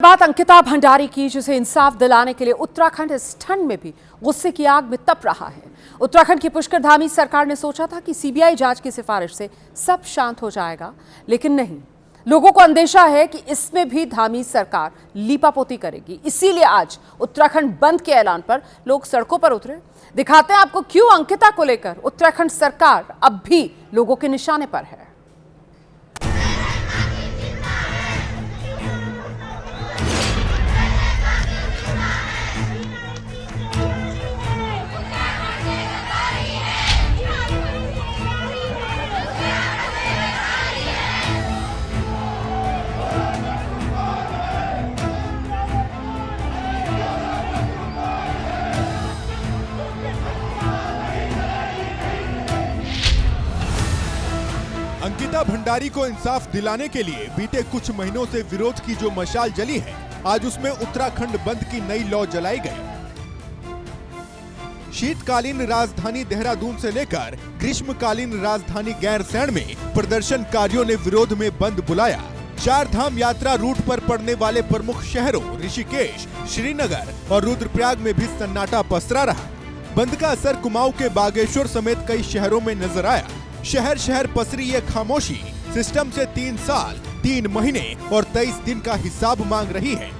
बात अंकिता भंडारी की, जिसे इंसाफ दिलाने के लिए उत्तराखंड इस ठंड में भी गुस्से की आग में तप रहा है। उत्तराखंड की पुष्कर धामी सरकार ने सोचा था कि सीबीआई जांच की सिफारिश से सब शांत हो जाएगा, लेकिन नहीं। लोगों को अंदेशा है कि इसमें भी धामी सरकार लीपापोती करेगी। इसीलिए आज उत्तराखंड बंद के ऐलान पर लोग सड़कों पर उतरे। दिखाते हैं आपको क्यों अंकिता को लेकर उत्तराखंड सरकार अब भी लोगों के निशाने पर है। अंकिता भंडारी को इंसाफ दिलाने के लिए बीते कुछ महीनों से विरोध की जो मशाल जली है, आज उसमें उत्तराखंड बंद की नई लौ जलाई गई। शीतकालीन राजधानी देहरादून से लेकर ग्रीष्मकालीन राजधानी गैरसैंण में प्रदर्शनकारियों ने विरोध में बंद बुलाया। चार धाम यात्रा रूट पर पड़ने वाले प्रमुख शहरों ऋषिकेश, श्रीनगर और रुद्रप्रयाग में भी सन्नाटा पसरा रहा। बंद का असर कुमाऊं के बागेश्वर समेत कई शहरों में नजर आया। शहर शहर पसरी ये खामोशी सिस्टम से 3 साल, 3 महीने और 23 दिन का हिसाब मांग रही है।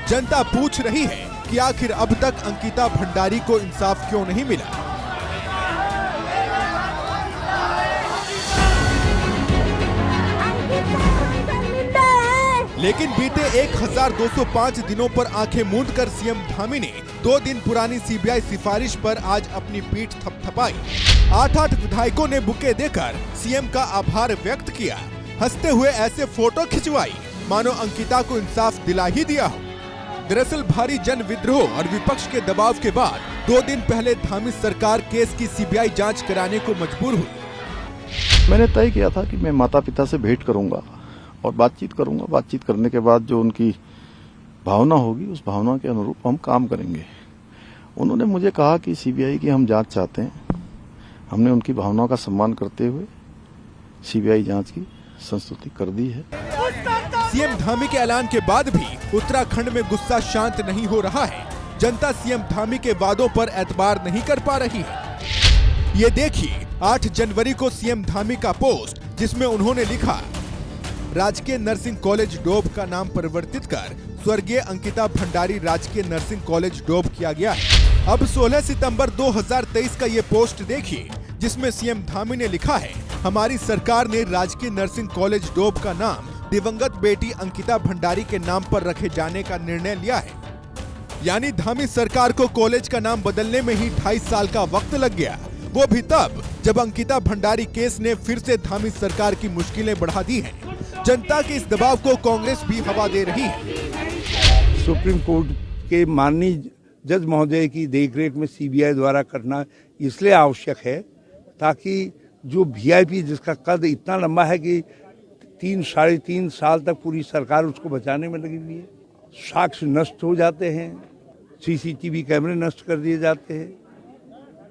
जनता पूछ रही है कि आखिर अब तक अंकिता भंडारी को इंसाफ क्यों नहीं मिला। लेकिन बीते 1205 दिनों पर आंखें मूंद कर सीएम धामी ने 2 दिन पुरानी सीबीआई सिफारिश पर आज अपनी पीठ थपथपाई। 8 विधायकों ने बुके देकर सीएम का आभार व्यक्त किया। हंसते हुए ऐसे फोटो खिंचवाई मानो अंकिता को इंसाफ दिला ही दिया हो। दरअसल भारी जन विद्रोह और विपक्ष के दबाव के बाद 2 दिन पहले धामी सरकार केस की सीबीआई जांच कराने को मजबूर हुई। मैंने तय किया था कि मैं माता पिता से भेंट करूंगा और बातचीत करूंगा। बातचीत करने के बाद जो उनकी भावना होगी, उस भावना के अनुरूप हम काम करेंगे। उन्होंने मुझे कहा कि सीबीआई की हम जांच चाहते हैं। हमने उनकी भावनाओं का सम्मान करते हुए सीबीआई जांच की संस्तुति कर दी है। सीएम धामी के ऐलान के बाद भी उत्तराखंड में गुस्सा शांत नहीं हो रहा है। जनता सीएम धामी के वादों पर एतबार नहीं कर पा रही है। ये देखिए 8 जनवरी को सीएम धामी का पोस्ट, जिसमें उन्होंने लिखा, राजकीय नर्सिंग कॉलेज डोभ का नाम परिवर्तित कर स्वर्गीय अंकिता भंडारी राजकीय नर्सिंग कॉलेज डोभ किया गया है। अब 16 सितंबर 2023 का ये पोस्ट देखिए, जिसमें सीएम धामी ने लिखा है, हमारी सरकार ने राजकीय नर्सिंग कॉलेज डोभ का नाम दिवंगत बेटी अंकिता भंडारी के नाम पर रखे जाने का निर्णय लिया है। यानी धामी सरकार को कॉलेज का नाम बदलने में ही 2.5 साल का वक्त लग गया, वो भी तब जब अंकिता भंडारी केस ने फिर से धामी सरकार की मुश्किलें बढ़ा दी हैं। जनता के इस दबाव को कांग्रेस भी हवा दे रही है। सुप्रीम कोर्ट के माननीय जज महोदय की देखरेख में सीबीआई द्वारा करना इसलिए आवश्यक है ताकि जो वीआईपी जिसका कद इतना लंबा है कि 3 साढ़े 3 साल तक पूरी सरकार उसको बचाने में लगी हुई है, साक्ष्य नष्ट हो जाते हैं, सीसीटीवी कैमरे नष्ट कर दिए जाते हैं,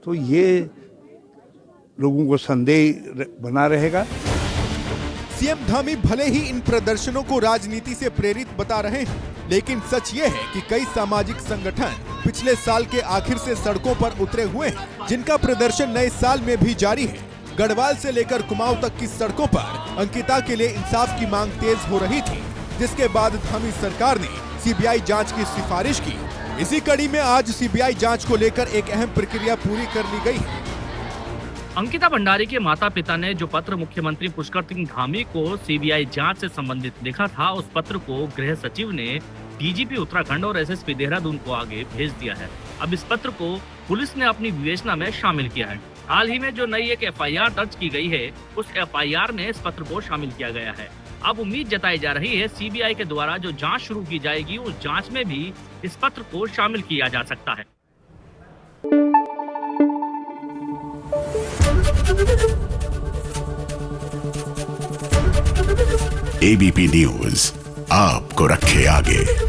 तो ये लोगों को संदेह बना रहेगा। सीएम धामी भले ही इन प्रदर्शनों को राजनीति से प्रेरित बता रहे हैं, लेकिन सच ये है कि कई सामाजिक संगठन पिछले साल के आखिर से सड़कों पर उतरे हुए हैं, जिनका प्रदर्शन नए साल में भी जारी है। गढ़वाल से लेकर कुमाऊं तक की सड़कों पर अंकिता के लिए इंसाफ की मांग तेज हो रही थी, जिसके बाद धामी सरकार ने सीबीआई जांच की सिफारिश की। इसी कड़ी में आज सीबीआई जांच को लेकर एक अहम प्रक्रिया पूरी कर ली गई है। अंकिता भंडारी के माता पिता ने जो पत्र मुख्यमंत्री पुष्कर सिंह धामी को सीबीआई जांच से संबंधित लिखा था, उस पत्र को गृह सचिव ने डीजीपी उत्तराखंड और एसएसपी देहरादून को आगे भेज दिया है। अब इस पत्र को पुलिस ने अपनी विवेचना में शामिल किया है। हाल ही में जो नई एक एफआईआर दर्ज की गई है, उस एफआईआर में इस पत्र को शामिल किया गया है। अब उम्मीद जताई जा रही है सीबीआई के द्वारा जो जाँच शुरू की जाएगी, उस जाँच में भी इस पत्र को शामिल किया जा सकता है। एबीपी न्यूज आपको रखे आगे।